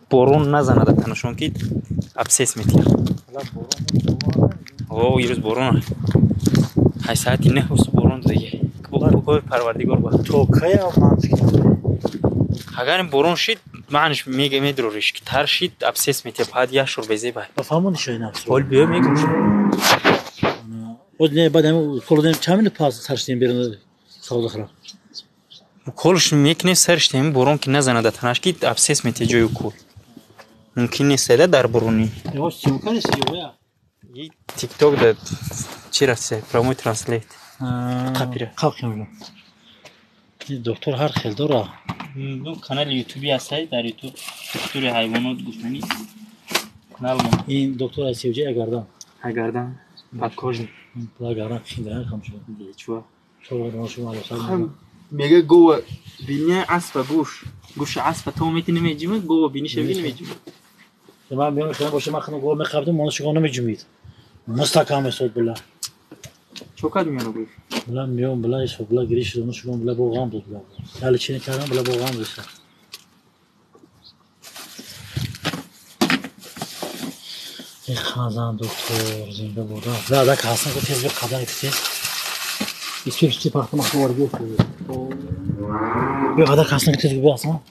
بارون نزنه تنشون که ابسیس میتیر او یه روز بارون 8 ساعتی نه روز بارون دیگه بگوی پروردگار با توکای آمانسکی اگر این بارون شید معنیش میگه میدروریش که تر شید ابسیس میتیر پاد یا شور بیزی باید بفهمون شوی نفس حال بیا میگم o ne badem kolodem çamını pas sarıştığım birine sağda xara. کلش میکنه سرش تیم بارون که نزنه تنش که ابسیس میتیر جای کل ممکن نیست در برونی Yavaş çimkanı siyo ya. یه تیک توک ده چی رسه پراموی ترانسلیت Kapire. Kalkıyorum. Doktor her xilde ra. دو کانال یوتیوبی هستی در یوتیوب دکتر حیوانات گفتنی کانال ما این doktor asiyeci agardan. اگردن پادکاژ Agardan xindran kamşu. دیچوا Sonra da şu alasa. میگه گو بینی اسب گوش اسب تو میتونی میجیمه گو بینی شوی نمیجیمه Ben bir onu başıma xını gol mekabdım onu şu onu mecumiyet. Mustakam mesut billah. چوکات میانو گوش Billah miyon billah iş billah giriş onu şu billah boğam tut billah. Hal içine karan billah boğam düşer. Xazan doktor zinde burada. La da kalsın ki tez bir kadar eksiz. İçi pahtım aklı var götürüyor. Bir kadar kalsın ki tez bir asma.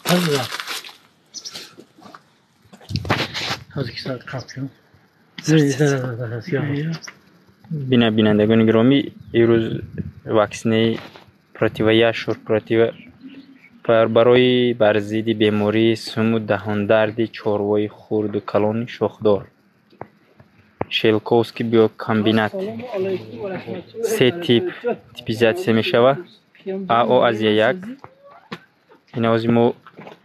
Hadi ya. Hadi 2 saat kalkıyorum. بینندگان گرامی امروز واکسینه پروتیویا شور پروتیو برای برزید بیماری سمو دهان درد چاروای خرد و کلان شاخدار شیلکوفسکی بیو کامبینات سه تیپیزاسیون می شود او از یک این از ما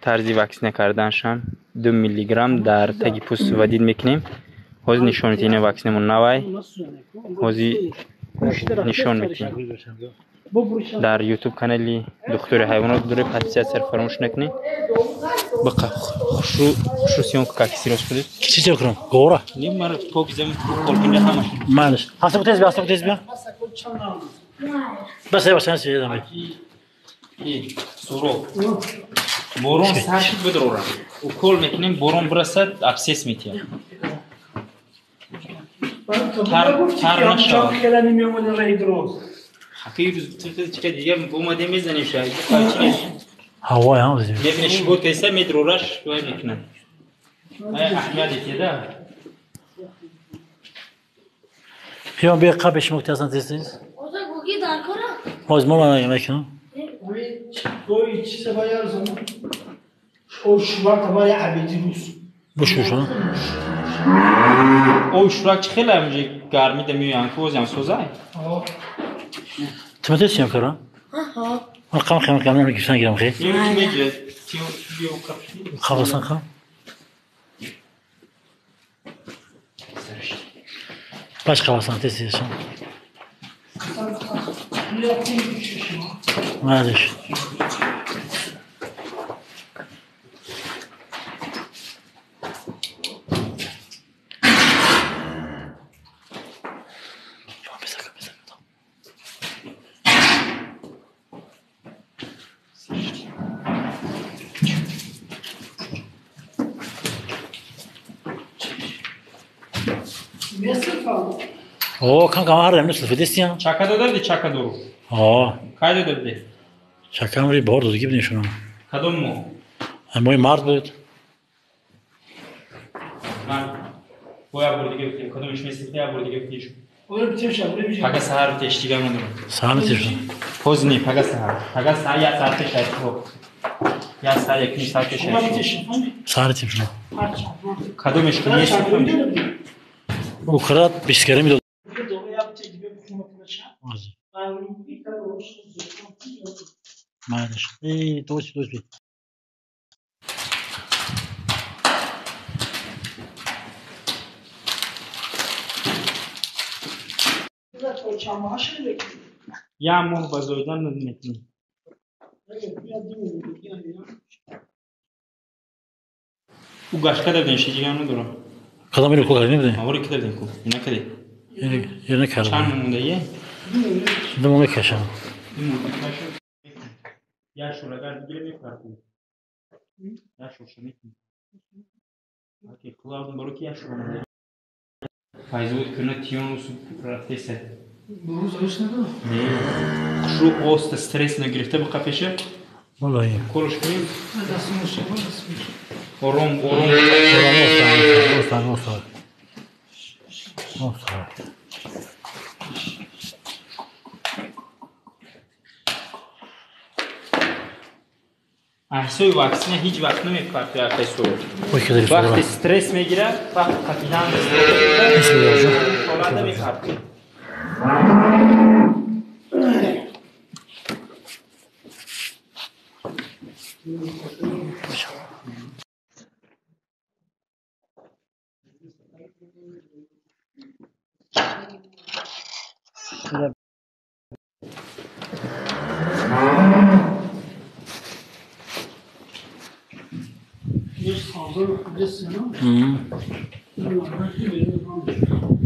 طرز واکسینه کردنشان 2 میلی گرم در تگی پوست ودید میکنیم حوض نشان میتینه واکسینمون نوای حوضی نشان میتینه در یوتیوب کانالی دکتر حیوانات دوره پاتیسیت سر فراموش نکنید بقى خشو سيون كاكي سيروس بدي Kiçi çakırım. Doğru. نيم مر فوق زم كولكين همش Maalesef. Hasta tez bir hasta tez bir. Bas yavaş sen söyle demek. اي سورو بورون ساشت بدرورا وكل مكنين بورون برسات ابسيس ميتيا تار نشا كلامي يوم اللي راح يدروس حقيقي تكاد ديام بوما دي ميزاني شاي قايتني Hava ya bizim. نبني شبوت كيسا ميدروراش شويه مكنن هاي احمد كده Piyon bir kap eşim oktasan tezsiz. O da Google Darkora. Hozma bana yemek ya. Koy içse bayar zaman. O Şubat havaya abidi Rus. Bu şu şu. او شراك خیلی همونجا گرمی دمیان که وزیم سوزای Tümetes yem kara. Aha. Arkam kıyam kıyam ne gibisen girelim ki. یه که میگه تیو بیو کپشی Kavasan kam. Baş kavasan tezsiz yaşam. Maalesef. Mesut kaldı. Oo kanka var ya nasıl fedesin ya. چکا داده دی چکا دورو Oo. کای داده دی Şaka mı bordo gibi ne şunu. کدوم مو Ama o mart بود. من باید بردی گفتیم کدومش مثل که بردی گفتیش Onu bitirmiş abi. Buraya bir şey. پگه سهر تشتیگم ندارم Sahne tezsin. پوز نی پگه سهر یا ساعت شاید خوب یا ساعت یکی ساعت Ona شاید bitirmiş. Hani? Sahne tezsin. Parça. کدومش که نیست O kırat biskere mi Doğru yaptığı gibi hükümetine oldu? ben bir kadar olsun. Maalesef. Dost. Burada koçan maaşı bekliyor. یا مو بزویدن نمیتونی Evet, biraz değil mi? Yani ya. او گشکه دادن شیجیگم ندارم Kadam öyle kolay değil mi? آوری که دادن کو اینا که دی Yerine kar. چند مونده یه Şimdi onu keşem. Yaş olarak bile mi farklı? Yaş olsa ne ki? Okey, kulağım balık yaş olmalı. Производит кронотионус профессия. Bu zayıf ne kadar? Ne? Şu osta stres ne girifte bu kafeşe? Vallahi. Konuşmayayım. Nasıl şey var? Oron. Olsa. Ahsoy vaksine hiç vakt nemiyor ya Ahsoy. O kadar iş Vakti var. stres mi girer? Vakt kafidan da Hiç stres. mi hocam? Orada bir farklı. Bir saldırı kudresini.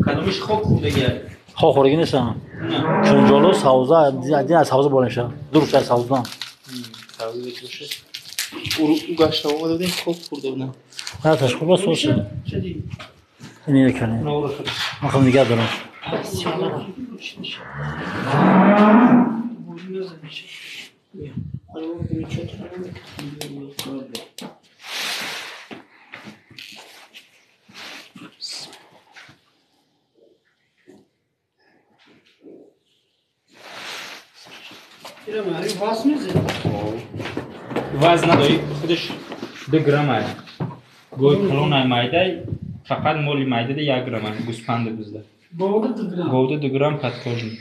Kadmış çok kurda gel. Xo'xo'rigi nesan? Ne? Kunjolu savza, diğer savza bo'lishadi. Duruşlar savzdan. Savzi bekliyorsun. Ugaşta olmadı değil çok kurda buna. Ha tashqur bas olsun. Şey değil. Ne ekan? Ne olur? Maqim nigar durun. Bu ne zaman şey? Araba bir çatı. Bilemem, vas mı zil? Vaz نداری خودش 2 گرم است. گوی کلون مایده فقط مولی مایده 1 گرم است. گوسفند bizde. Boğda dıgra. Говда 2 گرم подходит.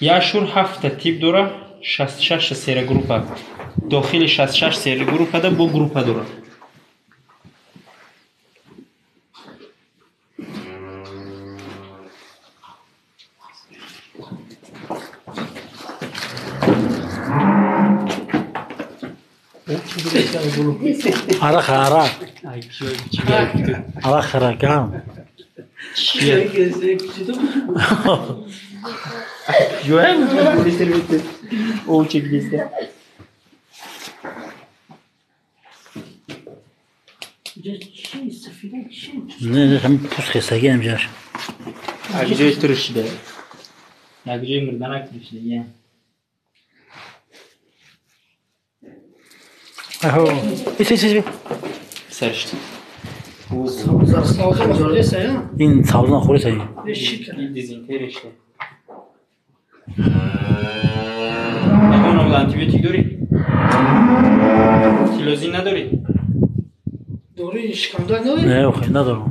Яшур 7 тип дора, 66 сера группа. Дохили 66 сера группада бу группа дора. Arak. Ay çiğ. Arak kam. Şey gezecek küçüdüm. Joel mi? Bu serveti. O çekildi. Şey, sefile şey. Ne hem pus xesagi ham jar. Agıcı turuşdu. Agıcı mırdanak turuşdu ya. Aho. İs. Sarıştı. Savza bakıyorsa ya. İn savzdan xo'rasa. Ne şeker. Dezinter işte. Onun antibiyotik dori. Silozin ne dori? Doğru işkandal ne var? Ne yok, ne doğru.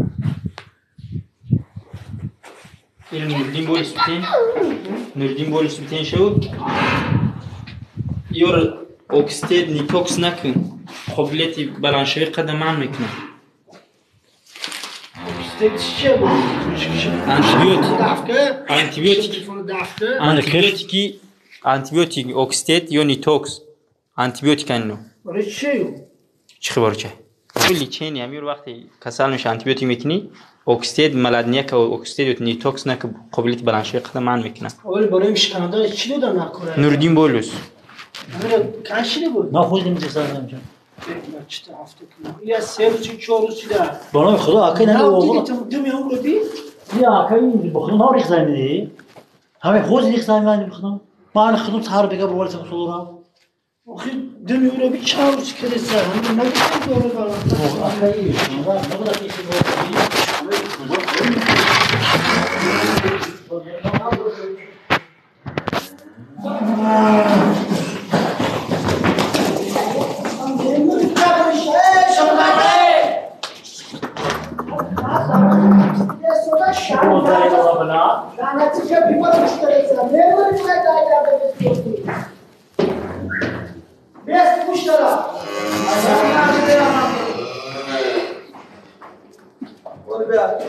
Nurdin bolis biten. Nurdin bolis biten şu. Yor oksted nitoks nakın. Qobiliyeti balanşevi qadam mikne. İşte bu. Antibiyotik. Dafka. Antibiyotik. Telefonu dafka. Antibiyotik oksted yo nitoks. Antibiyotik anno. Orada şey yok. چی خبر چه؟ کلی چینی امیر وقتی کسال میشه آنتیبیوتیک میکنی اکسید ملادنیه که اکسید و نیتوکس نه که قابلیت بلانشوی قدم من میکنه Öyle böyle işkandal içili de nakura. نوردین بولوس Böyle kaçlı bu? Ne xo'jdim desanam. Maçta hafta günü. Ya sevci çorusu da. Bana xudo aka ne Ne o'g'il. yaptı ki değil mi oğlum değil? Ya aka indi bu xudom nori xizaymi. Hamma xo'jlik xizaymi bu xudom. Bana xudom sahar bega bo'lsa so'ra. Oxi değil mi öyle bir çağırış kerese. Hani ne kadar doğru var. Aka iyi. Ne kadar iyi Orada.